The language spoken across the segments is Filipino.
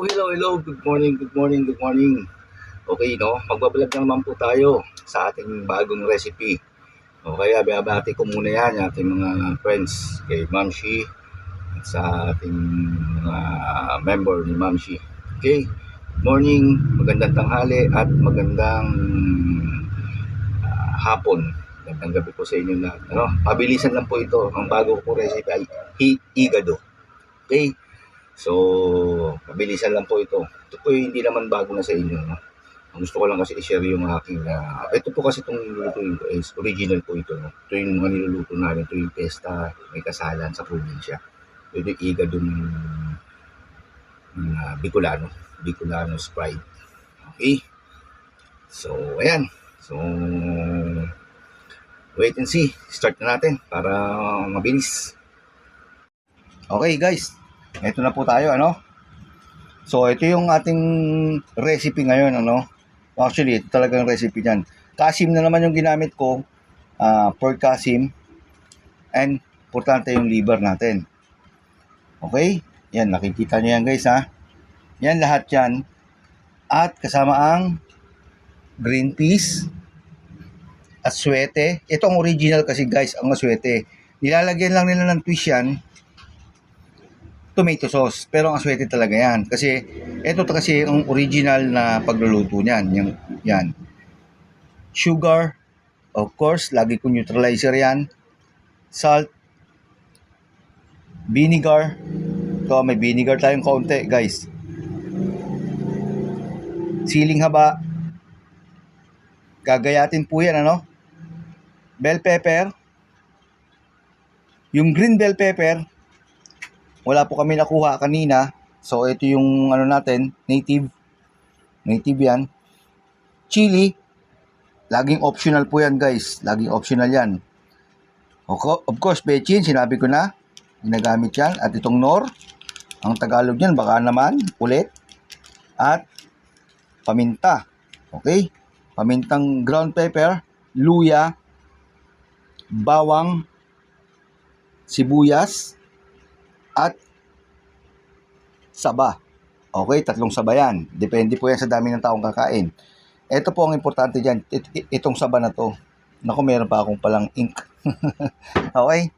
Hello. Good morning. Okay, no? Magbablog na naman po tayo sa ating bagong recipe. O kaya, binabati ko muna yan, yung ating mga friends kay Ma'am Shi at sa ating mga member ni Ma'am Shi. Okay, morning, magandang tanghali at magandang hapon. Magandang gabi po sa inyo lahat. Ano? Pabilisan lang po ito. Ang bago ko recipe ay higado. Okay? So, mabilisan lang po ito. Ito po hindi naman bago na sa inyo. No? Ang gusto ko lang kasi i-share yung aking, ito po kasi itong nilulutuin ko is original po ito. No? Ito yung mga niluluto namin. Ito yung testa, may kasalan sa probinsya. Ito yung iga dun Bicolano Sprite. Okay? So, ayan. So, wait and see. Start na natin para mabilis. Okay guys, ito na po tayo, ano? So, ito yung ating recipe ngayon, ano? Actually, ito talagang recipe niyan. Kasim na naman yung ginamit ko, pork kasim, and importante yung liver natin. Okay? Yan, nakikita niyo yan guys, ha? Yan, lahat yan. At kasama ang green peas, aswete. Ito ang original kasi guys, ang aswete. Nilalagyan lang nila ng twist yan, tomato sauce. Pero ang aswete talaga yan. Kasi ito kasi ang original na pagluluto niyan. Yan. Sugar, of course, lagi ko neutralizer yan. Salt, vinegar. Ito, may vinegar tayong kaunti, guys. Siling haba. Gagayatin po yan, ano? Bell pepper. Yung green bell pepper, wala po kami nakuha kanina. So, ito yung ano natin, native. Native yan. Chili. Laging optional po yan, guys. Laging optional yan. Of course, bechin, sinabi ko na. Ginagamit yan. At itong nor. Ang Tagalog yan, baka naman, ulit. At paminta. Okay? Pamintang ground pepper, luya, bawang, sibuyas, at saba. Okay, 3 saba yan. Depende po yan sa dami ng taong kakain. Ito po ang importante dyan. Itong saba na to. Naku, meron pa akong palang ink. Okay?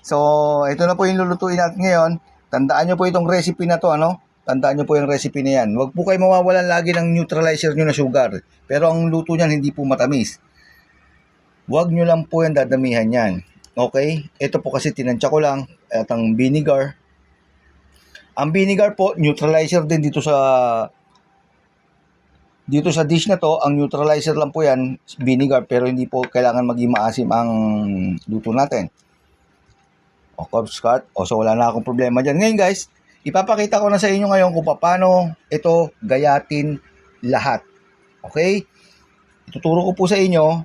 So, ito na po yung lulutuin natin ngayon. Tandaan nyo po itong recipe na to, ano? Tandaan nyo po yung recipe na yan. Huwag po kayo mawawalan lagi ng neutralizer nyo na sugar. Pero ang luto niyan hindi po matamis. Huwag nyo lang po yung dadamihan yan. Okay? Ito po kasi tinansya ko lang. At ang vinegar. Ang vinegar po, neutralizer din dito sa dish na to. Ang neutralizer lang po yan, vinegar. Pero hindi po kailangan maging maasim ang luto natin. O, cut. O, so wala na akong problema dyan. Ngayon guys, ipapakita ko na sa inyo ngayon kung paano ito gayatin lahat. Okay? Ituturo ko po sa inyo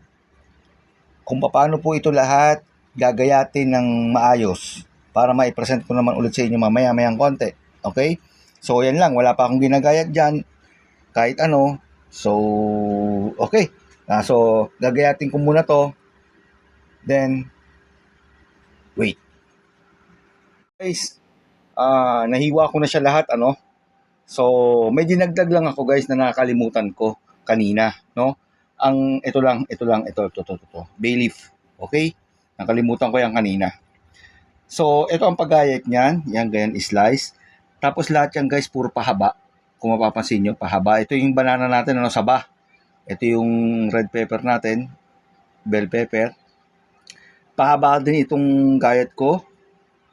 kung paano po ito lahat gagayatin ng maayos para maipresent ko naman ulit sa inyo mamaya-mayang konti. Okay? So, yan lang. Wala pa akong ginagayat dyan. Kahit ano. So, okay. So, gagayatin ko muna to. Then, wait. Guys, nahiwa ko na siya lahat, ano? So, may dinagdag lang ako guys na nakakalimutan ko kanina, no? Ito. Bay leaf. Okay? Nakalimutan ko yan kanina. So, ito ang paggayat niyan. Yan, ganyan, slice. Tapos lahat yan guys, puro pahaba. Kung mapapansin nyo, pahaba. Ito yung banana natin, ano, saba. Ito yung red pepper natin. Bell pepper. Pahaba din itong gayat ko.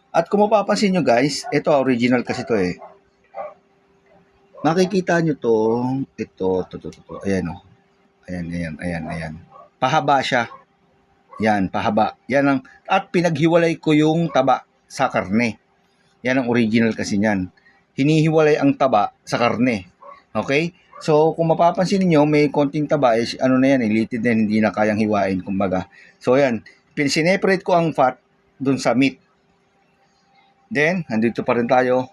At kung mapapansin nyo guys, ito original kasi to eh. Makikita nyo to, ito. Ayan o. Ayan. Pahaba siya. Yan, pahaba. At pinaghiwalay ko yung taba sa karne. Yan ang original kasi niyan. Hinihiwalay ang taba sa karne. Okay? So, kung mapapansin niyo may konting taba, ano na yan, litid na, hindi na kayang hiwain, kumbaga. So, yan. Sineparate ko ang fat dun sa meat. Then, nandito pa rin tayo.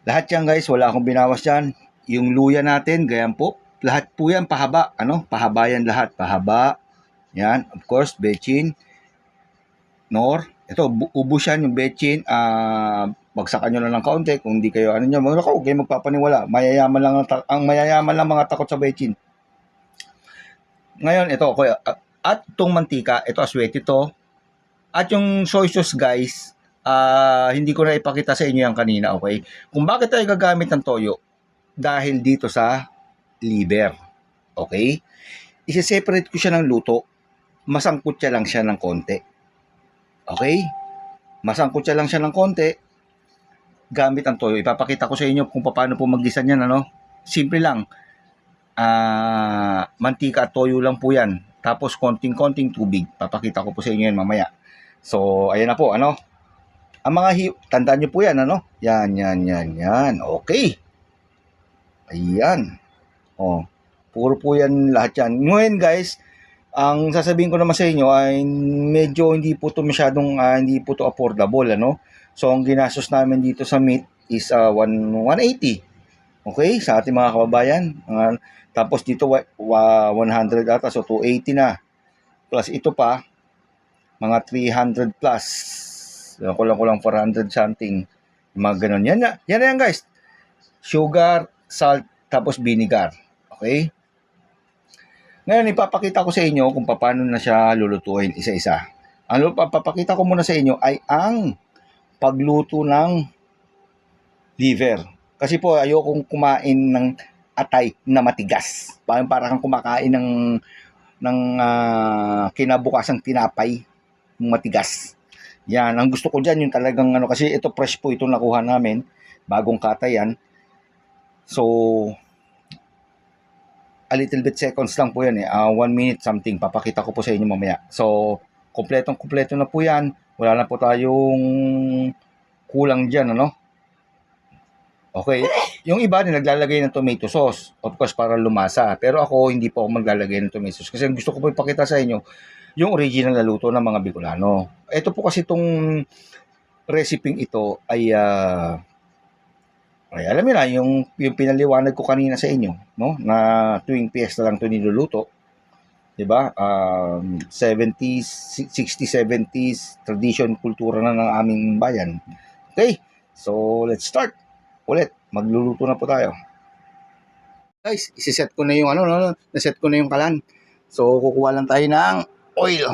Lahat yan guys, wala akong binawas dyan. Yung luya natin, ganyan po. Lahat po yan pahaba. Pahaba yan lahat. Pahaba. Yan, of course, bechin, nor, ito, ubos yan yung betchin. Bagsakan nyo na ng kaunti. Kung hindi kayo, ano nyo, huwag kayo magpapaniwala. Mayayaman lang, ang mayayaman lang mga takot sa betchin. Ngayon, ito, at itong mantika, ito aswete to. At yung soy sauce, guys, hindi ko na ipakita sa inyo yan kanina, okay? Kung bakit tayo gagamit ng toyo? Dahil dito sa liver. Okay? Isi-separate ko siya ng luto. Masangkot siya lang siya ng konti. Okay? Masangkot siya lang siya ng konti. Gamit ang toyo. Ipapakita ko sa inyo kung paano po mag-gisa niyan, ano? Simple lang. Mantika at toyo lang po yan. Tapos konting-konting tubig. Papakita ko po sa inyo yan mamaya. So, ayan na po, ano? Ang mga tandaan nyo po yan, ano? Yan. Okay. Ayan. Oh, puro po yan lahat yan. Ngayon, guys, ang sasabihin ko naman sa inyo ay medyo hindi po to masyadong hindi po to affordable, ano? So ang ginastos namin dito sa meat is 180. Okay, sa ating mga kababayan. Tapos dito 100 ata, so 280 na. Plus ito pa mga 300 plus. Kulang 400 something. Mga ganun. Yan guys. Sugar, salt, tapos vinegar. Okay? Ngayon, ipapakita ko sa inyo kung paano na siya lulutuin isa-isa. Ang papakita ko muna sa inyo ay ang pagluto ng liver. Kasi po, ayokong kumain ng atay na matigas. Para kang kumakain ng kinabukasang tinapay matigas. Yan, ang gusto ko dyan, yung talagang kasi ito fresh po itong nakuha namin. Bagong kata yan. So, a little bit seconds lang po yan 1 minute something. Papakita ko po sa inyo mamaya. So, kompleto na po yan. Wala na po tayong kulang dyan, ano? Okay. Yung iba din naglalagay ng tomato sauce. Of course, para lumasa. Pero ako, hindi po ako maglalagay ng tomato sauce. Kasi gusto ko po ipakita sa inyo yung original na luto ng mga Bicolano. Ito po kasi itong recipe ito ay alam niyo na, yung pinaliwanag ko kanina sa inyo, no? Na tuwing piyesta lang ito niluluto. Diba? 70s, 60s, 70s, tradition, kultura na ng aming bayan. Okay? So, let's start. Ulit, magluluto na po tayo. Guys, isiset ko na yung naset ko na yung kalan. So, kukuha lang tayo ng oil.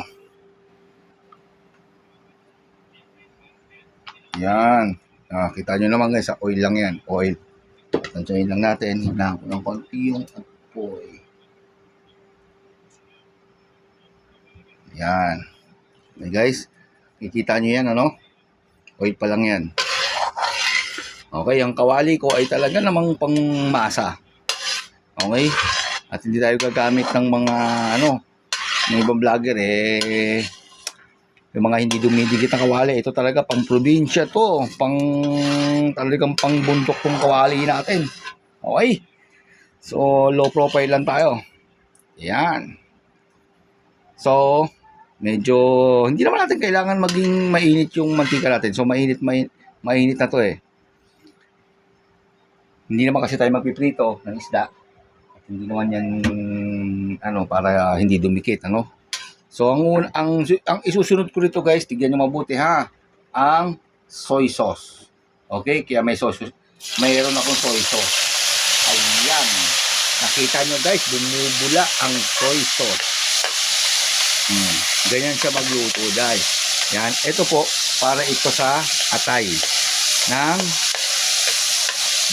Yan. Kita nyo naman guys, oil lang yan. Oil. Tansyahin lang natin. Hinaan ko ng konti yung apoy. Yan. Okay guys. Kikita nyo yan, ano? Oil pa lang yan. Okay, ang kawali ko ay talaga namang pang masa. Okay? At hindi tayo gagamit ng mga, ng ibang vlogger, yung mga hindi dumidikit na kawali. Ito talaga pang probinsya to. Talagang pang bundok tong kawali natin. Okay? So, low profile lang tayo. Yan. So, medyo, hindi naman natin kailangan maging mainit yung mantika natin. So, mainit na to Hindi naman kasi tayo magpiprito ng isda. At hindi naman yan, para hindi dumikit, So, ang isusunod ko dito guys, tignan nyo mabuti ha, ang soy sauce. Okay? Kaya may soy sauce. Mayroon akong soy sauce. Ayan. Nakita nyo guys, bumubula ang soy sauce. Ganyan siya magluto guys. Yan. Ito po, para ito sa atay ng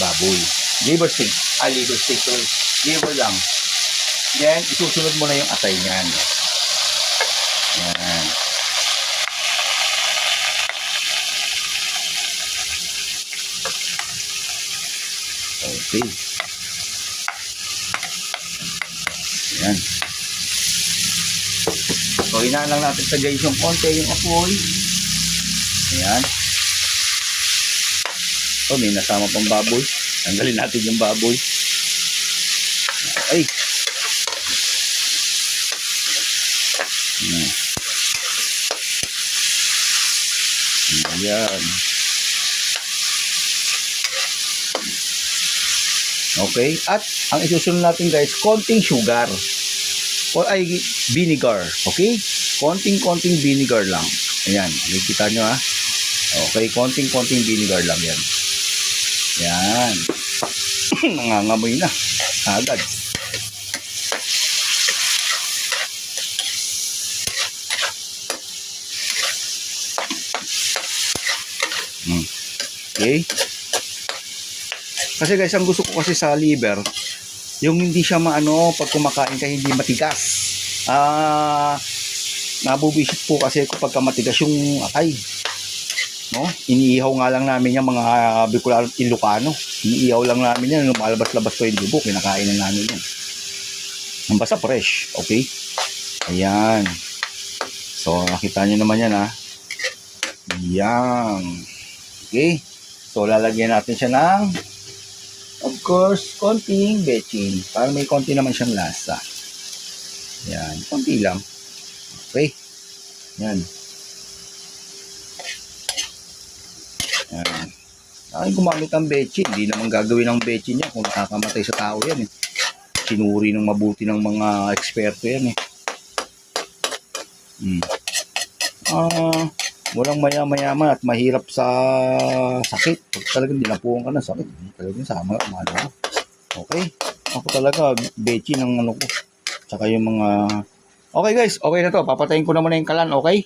baboy. Liver steak. Liver steak. Liver lang. Then, isusunod mo na yung atay niyan. Yan. Okay. Yan. So, hinaan lang natin sa guys yung konti yung apoy. Ayan. So, may nasama pang baboy. Tanggalin natin yung baboy. Ay. Ayan. Okay. At ang isusunod natin guys, konting sugar. O ay vinegar. Okay? Konting vinegar lang. Ayan, nakikita nyo ha. Okay, konting-konting vinegar lang yan. Yan. Nangangamoy na. Agad. Okay. Kasi guys, ang gusto ko kasi sa liver, yung hindi siya maano, pag kumakain ka hindi matigas. Nabubisit po kasi kapag matigas yung akay. No? Iniihaw nga lang namin yung mga Bicolano Ilocano. Iniihaw lang namin yan, lumalabas-labas pa yung dugo, kinakain na namin yan. Ang basta fresh, okay? Ayan. So, nakita nyo naman yan ha. Yan. Okay. So, lalagyan natin siya ng, of course, konting bechin. Para may konti naman siyang lasa. Yan. Konti lang. Okay. Yan. Yan. Ay, gumamit ng bechin. Hindi naman gagawin ng bechin niya kung nakakamatay sa tao yan eh. Sinuri ng mabuti ng mga eksperto yan eh. Walang maya-mayaman at mahirap sa sakit. Pag talagang dinapuan ka ng sakit, talagang sama ka. Okay? Ako talaga, bechi ng ano ko. Tsaka yung mga... Okay guys, okay na to. Papatayin ko na muna yung kalan, okay?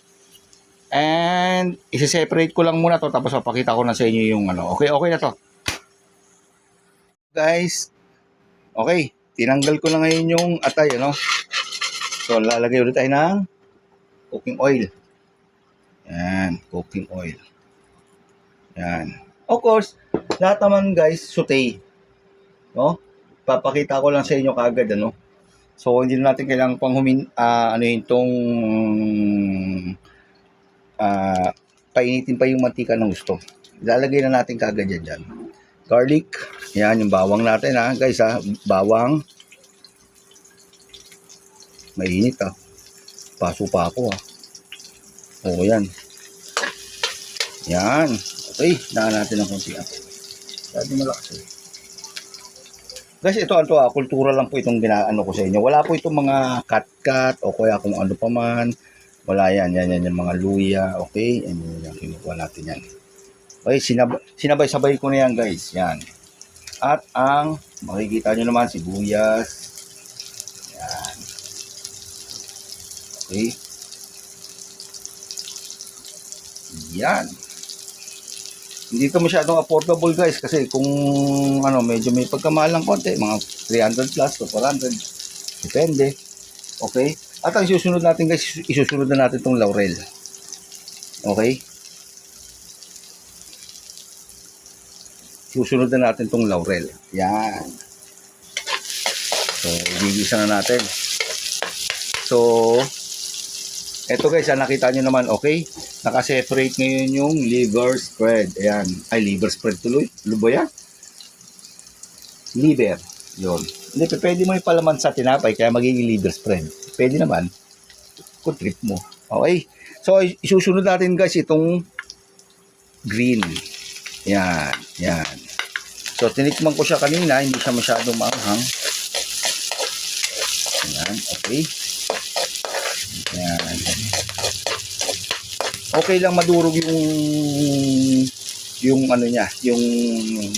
And, isi-separate ko lang muna to tapos papakita ko na sa inyo yung ano. Okay, okay na to. Guys, okay. Tinanggal ko na ngayon yung atay, ano? So, lalagay ulit tayo ng cooking oil. Yan, cooking oil. Yan. Of course, lahat naman guys, saute. No? Papakita ko lang sa inyo kaagad, ano? So, hindi na natin kailangan pang ano yung tong painitin pa yung mantika ng gusto. Ilalagay na natin kaagad yan dyan. Garlic. Yan, yung bawang natin ha. Guys ha, bawang. Mainit ha. Paso pa ako ha. O, yan. Yan. Okay, daan natin ng konti. Sabi malakas eh. Guys, ito kultura lang po itong ginaano ko sa inyo. Wala po itong mga cut-cut o kaya kung ano pa man. Wala yan. Yan yung mga luya. Okay, yan yung kinukuha natin yan. Okay, sinabay-sabay ko na yan guys. Yan. At ang makikita nyo naman, sibuyas. Yan. Okay. Yan. Hindi ito masyadong affordable guys kasi kung ano medyo may pagkamahal ng konti, mga 300 plus to 400. Depende. Okay? At ang susunod natin guys, isusunod na natin itong laurel. Okay? Susunod na natin itong laurel. Yan. So, igigisa na natin. So, eto guys, nakita nyo naman, okay? Naka-separate ngayon yung liver spread. Ayan. Ay, liver spread tuloy. Ano ba yan? Liver. Yun. Hindi, pwede mo yung palaman sa tinapay, kaya magiging liver spread. Pwede naman. Kung trip mo. Okay? So, isusunod natin guys itong green. Yan. Yan. So, tinikman ko siya kanina. Hindi siya masyadong maanghang. Yan. Okay. Yan. Okay lang madurog yung ano niya, yung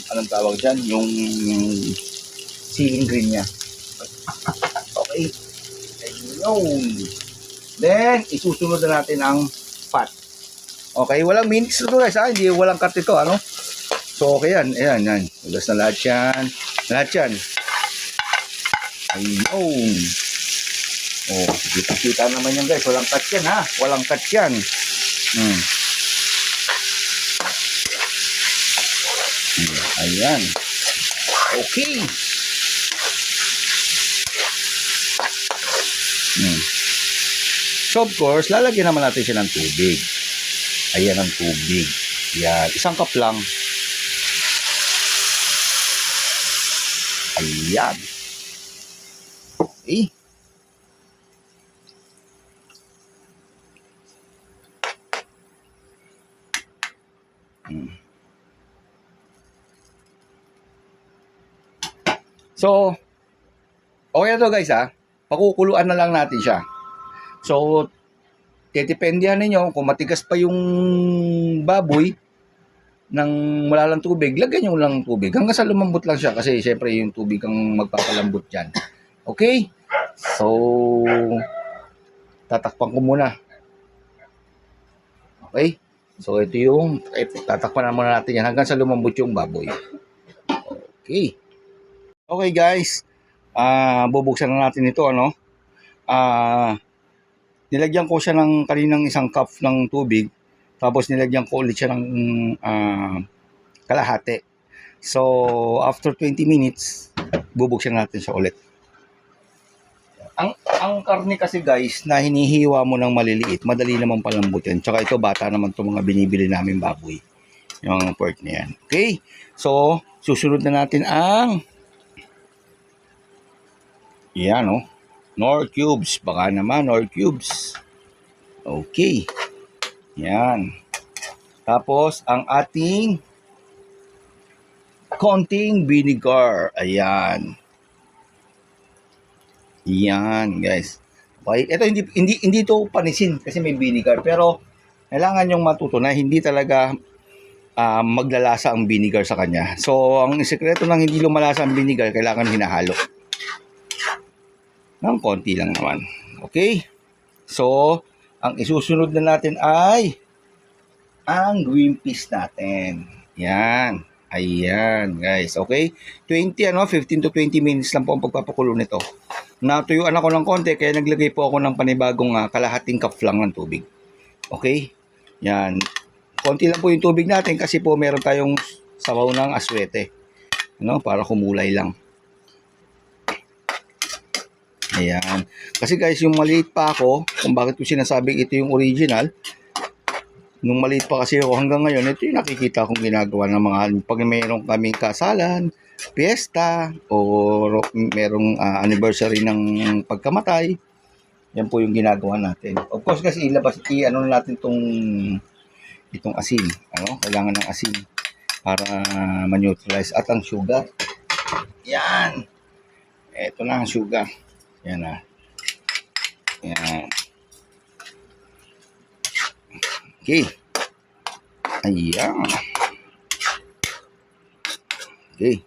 anong tawag diyan, yung ceiling green niya. Okay. Ayun. Then isusunod na natin ang pot. Okay, walang minutes ito guys, ha? Hindi walang cut ito, ano? So okay yan, ayan, yan. Ugas na lahat yan. Lahat yan. Ayun. Oh, kita-kita naman yan guys, walang cut yan ha. Walang cut yan. Ayan. Okay. So of course, lalagyan naman natin siya ng tubig. Ayan ang tubig. Yan. Isang cup lang. Ayan. Okay. So, okay na to guys ha. Pakukuluan na lang natin siya. So, dependihan ninyo kung matigas pa yung baboy ng malalang tubig, lagyan nyo lang tubig hanggang sa lumambot lang siya kasi syempre yung tubig ang magpapalambot dyan. Okay? So, tatakpan ko muna. Okay? So, ito yung, tatakpan na muna natin yan hanggang sa lumambot yung baboy. Okay. Okay guys, bubuksan na natin ito, ano? Nilagyan ko siya ng kaninang isang cup ng tubig, tapos nilagyan ko ulit siya ng kalahati. So, after 20 minutes, bubuksan natin siya ulit. Ang karne kasi guys, na hinihiwa mo ng maliliit, madali naman palambutin. Tsaka ito, bata naman itong mga binibili namin baboy. Yung pork na yan. Okay? So, susunod na natin ang yan, oh. Nor cubes. Baka naman, nor cubes. Okay. Yan. Tapos, ang ating konting vinegar. Ayan. Yan, guys. Okay. Ito, hindi to panisin kasi may vinegar. Pero, kailangan yung matuto na hindi talaga maglalasa ang vinegar sa kanya. So, ang sekreto ng hindi lumalasa ang vinegar, kailangan hinahalo. Ng konti lang naman. Okay? So, ang isusunod na natin ay ang green peas natin. Yan. Ayan, guys. Okay? 15 to 20 minutes lang po ang pagpapakulo nito. Natuyuan ako ng konti, kaya naglagay po ako ng panibagong kalahating cup lang ng tubig. Okay? Yan. Konti lang po yung tubig natin kasi po meron tayong sabaw ng aswete. Para kumulay lang. Ayan. Kasi guys, yung maliit pa ako, kung bakit ko sinasabing ito yung original, nung maliit pa kasi ako hanggang ngayon, ito yung nakikita kong ginagawa ng mga, pag mayroong kaming kasalan, fiesta, o merong anniversary ng pagkamatay, yan po yung ginagawa natin. Of course, kasi i-ano natin itong asin. Kailangan ng asin para ma-neutralize. At ang sugar. Yan. Ito na ang sugar. Yan na. Yan. Okay. Ayan. Okay.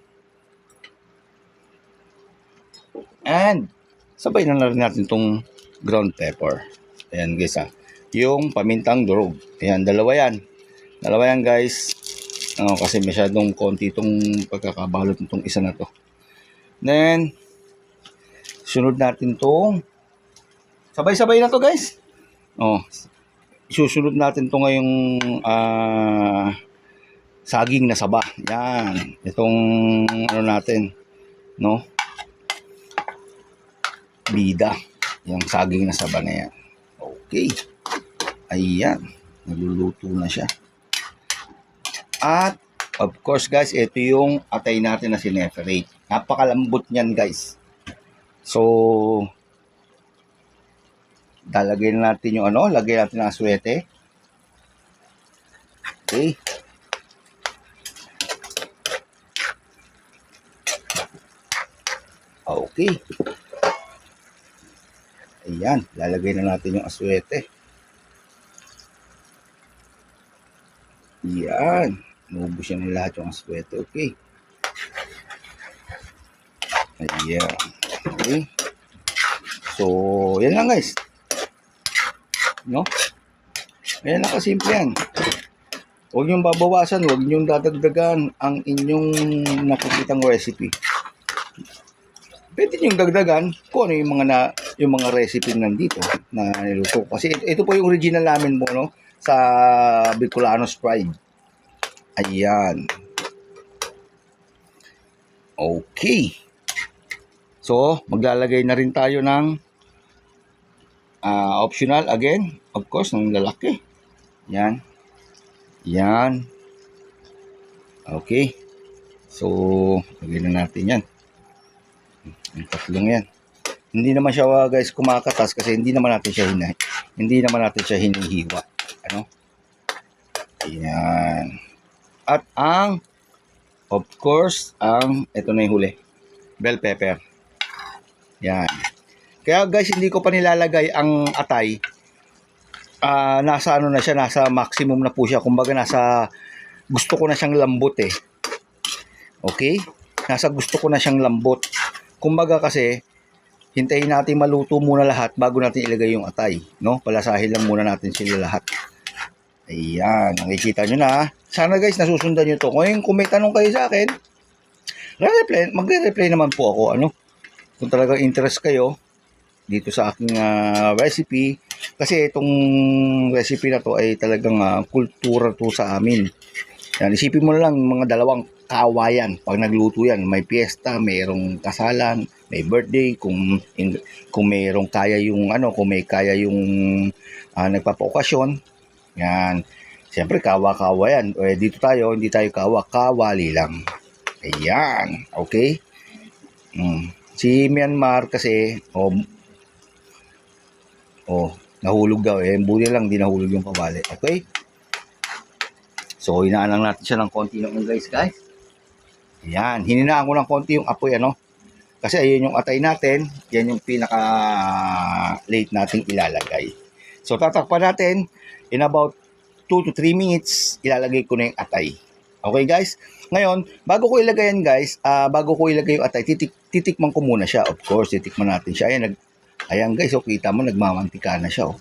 And, sabay na rin natin itong ground pepper. Ayan guys yung pamintang durog. Ayan, dalawa yan guys. Kasi masyadong konti itong pagkakabalot nitong isa na to. Then, sunod natin itong sabay-sabay na to guys. Susunod natin to ngayong saging na saba. Yan. Itong natin, bida. Yung saging na saba na yan. Okay. Ayan. Naluluto na siya. At, of course guys, ito yung atay natin na sineferate. Napakalambot niyan guys. So, lalagay na natin yung lagay natin ng aswete. Okay. Okay. Ayan, lalagay na natin yung aswete. Ayan, nubos siya ng lahat yung aswete. Okay. Ayan. Okay. So, yan lang guys. Ayan lang kasimple yan. Huwag niyong babawasan, huwag niyong dadagdagan ang inyong nakikitang recipe. Pwede niyong dagdagan kung ano yung mga recipe nandito na niluto. Kasi ito po yung original namin po, sa Bicolanos Pride. Ayan. Okay. So, maglalagay na rin tayo ng optional again, of course, ng lalaki. Yan. Yan. Okay. So, lagyan na natin yan. Ang tatlong yan. Hindi naman siya guys kumakatas kasi hindi naman natin siya hinihiwa. Ayan. At of course, ito na yung huli. Bell pepper. Yan. Kaya guys, hindi ko pa nilalagay ang atay nasa ano na siya, nasa maximum na po siya. Kumbaga nasa gusto ko na siyang lambot eh. Okay? Nasa gusto ko na siyang lambot. Kumbaga kasi hintayin natin maluto muna lahat bago natin ilagay yung atay, no? Palasahin lang muna natin sila lahat. Ayan, nakikita nyo na. Sana guys, nasusundan nyo to. Kung may tanong kayo sa akin, magre-reply naman po ako, ano? Kung talagang interest kayo dito sa aking recipe. Kasi itong recipe na to ay talagang kultura to sa amin. Yan, isipin mo na lang mga dalawang kawayan pag nagluto yan. May piyesta, mayroong kasalan, may birthday, kung mayroong kaya yung kung may kaya yung nagpapaokasyon. Yan. Siyempre, kawa-kawa yan. Dito tayo, hindi tayo kawa-kawali lang. Ayan. Okay? Si Myanmar kasi, nahulog daw. Buti lang, di nahulog yung kawali. Okay? So, hinaan lang natin siya ng konti naman guys. Ayan. Hininaan ko ng konti yung apoy, Kasi ayun yung atay natin. Yan yung pinaka-late nating ilalagay. So, tatakpan natin. In about 2 to 3 minutes, ilalagay ko na yung atay. Okay guys? Ngayon, bago ko ilagay yan guys, bago ko ilagay yung atay, titikman ko muna siya. Of course, titikman natin siya. Ayan guys, kita mo, nagmamantika na siya.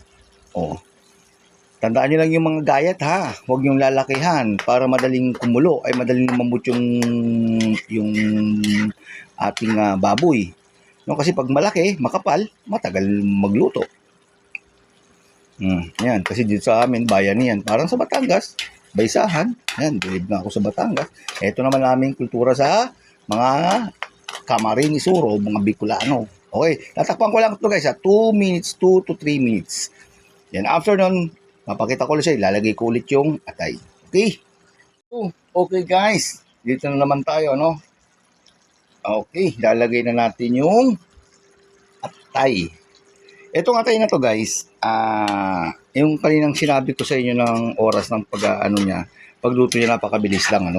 Tandaan nyo lang yung mga gayat ha. Huwag yung lalakihan para madaling kumulo. Ay madaling lumambot yung ating baboy. No, kasi pag malaki, makapal, matagal magluto. Yan, kasi dito sa amin, bayan yan. Parang sa Batangas, Baysahan. Yan, bilib na ako sa Batangas. Ito naman naming kultura sa mga Camarines Sur o mga Bicolano. Okay, tatakpan ko lang ito guys 2 minutes, 2 to 3 minutes. Then after nun, mapakita ko lang siya, ilalagay ko ulit yung atay. Okay? Okay guys, dito na naman tayo, no? Okay, lalagay na natin yung atay. Itong atay na to guys, yung kaninang sinabi ko sa inyo ng oras ng pagluto niya napakabilis lang,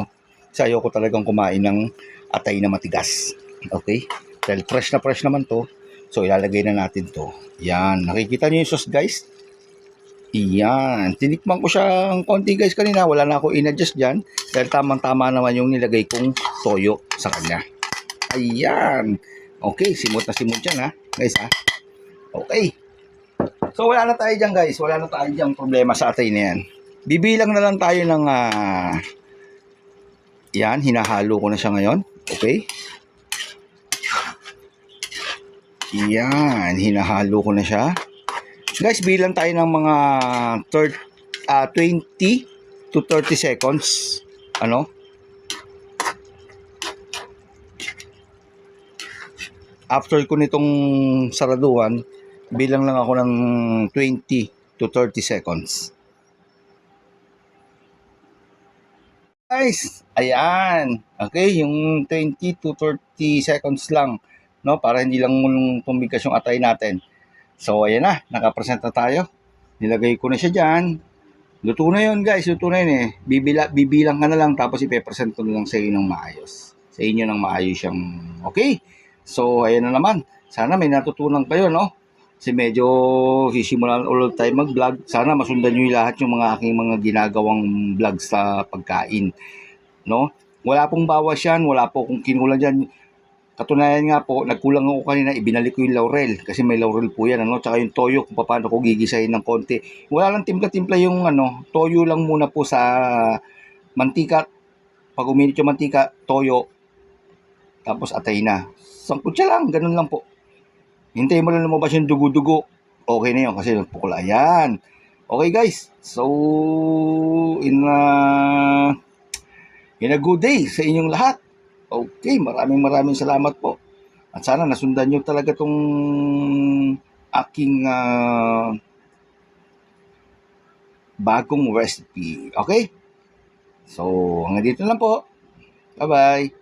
Kasi ayoko talagang kumain ng atay na matigas. Okay? Dahil fresh naman to, so ilalagay na natin to. Yan, nakikita niyo yung sauce guys? Iyan, tinikman ko siya ng konti guys kanina, wala na ako in-adjust dyan, dahil tamang-tama naman yung nilagay kong toyo sa kanya. Ayan, okay, simot na simot yan guys Okay. So wala na tayo dyan guys. Wala na tayo dyan problema sa atay na yan. Bibilang na lang tayo ng yan, hinahalo ko na siya ngayon. Okay. Yan, hinahalo ko na siya. Guys, bilang tayo ng mga 20 to 30 seconds. After ko nitong saraduhan, bilang lang ako ng 20 to 30 seconds. Guys, ayan. Okay, yung 20 to 30 seconds lang, para hindi lang tumigas yung atay natin. So, ayan na, nakapresent na tayo. Nilagay ko na siya dyan. Luto na yun guys, luto na yun bibilang ka na lang, tapos ipepresent ko na lang sa inyo ng maayos. Sa inyo ng maayos siyang, okay? So, ayan na naman. Sana may natutunan kayo, Kasi medyo sisimulan ulit tayo mag-vlog. Sana masundan nyo lahat yung mga aking mga ginagawang vlog sa pagkain. Wala pong bawas yan, wala po kung kinulang dyan. Katunayan nga po, nagkulang ako kanina, ibinalik ko yung laurel. Kasi may laurel po yan, Tsaka yung toyo, kung paano ko gigisahin ng konti. Wala lang timpla-timpla yung toyo lang muna po sa mantika. Pag uminit yung mantika, toyo. Tapos atay na. Sangkutsa lang, ganun lang po. Hintayin mo lang lumabas yung dugo-dugo. Okay na yun kasi nagpukula. Ayan. Okay guys. So, in a good day sa inyong lahat. Okay, maraming salamat po. At sana nasundan nyo talaga tong aking bagong recipe. Okay? So, hanggang dito lang po. Bye-bye.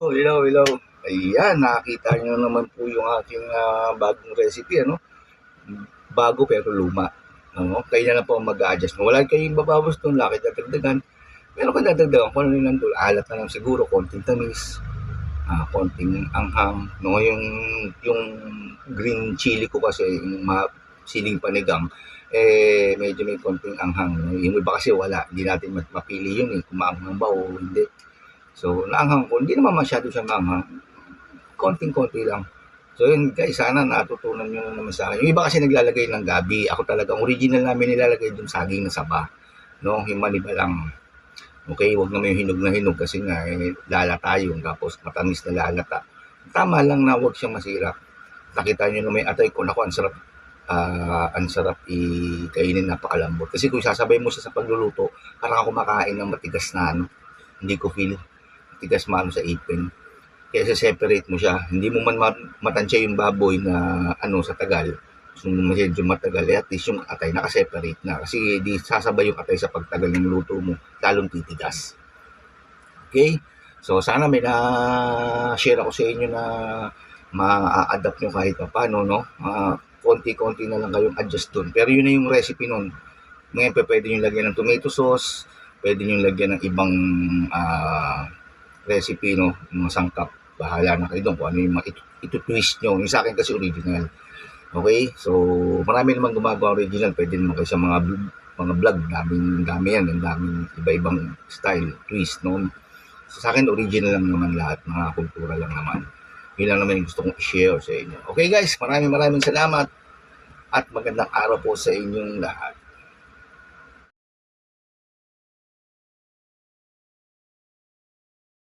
Hello. Ayan, nakita nyo naman po yung aking bagong recipe, Bago pero luma. Kayo na lang po mag-adjust. Wala kayong babawas doon, laki dadagdagan. Pero kung dadagdagan, kung ano yung nandun, alat na lang siguro, konting tamis, konting anghang. Yung green chili ko kasi, yung siling panigang, medyo may konting anghang. Yung iba kasi wala, hindi natin mapili yun kung maanghang ba o hindi. So, naanghang ko, hindi naman masyado siya maanghang. Konting-konti lang. So yun guys, sana natutunan nyo na naman sa akin. Yung iba kasi naglalagay ng gabi. Ako talaga, ang original namin nilalagay dun saging na saba. No, himaliba lang. Okay, wag naman yung hinog na hinog kasi nga lalata yun. Tapos matamis na lalata. Tama lang na wag siyang masira. Nakita nyo na may atay ko. Naku, ang sarap i-kainin, napakalambot. Kasi kung sasabay mo siya sa pagluluto, parang ako kumakain ng matigas na hindi ko feel. Matigas sa ipin. Kaya separate mo siya. Hindi mo man matansya yung baboy na sa tagal. So, medyo matagal. At least yung atay nakaseparate na. Kasi di sasabay yung atay sa pagtagal ng luto mo. Lalong titigas. Okay? So, sana may na-share ako sa inyo na ma-adapt nyo kahit pa paano, no? Konti-konti na lang kayong adjust dun. Pero yun na yung recipe nun. Ngayon, pwede nyo lagyan ng tomato sauce. Pwede nyo lagyan ng ibang recipe, no? Mga sangkap. Bahala na kayo doon kung ano yung ito-twist nyo. Yung sa akin kasi original. Okay? So, marami naman gumagawa original. Pwede naman kayo sa mga vlog. Dami yan. Ang daming iba-ibang style, twist, no? So, sa akin, original lang naman lahat. Mga kultura lang naman. Yun lang naman yung gusto kong i-share sa inyo. Okay guys, maraming salamat. At magandang araw po sa inyong lahat.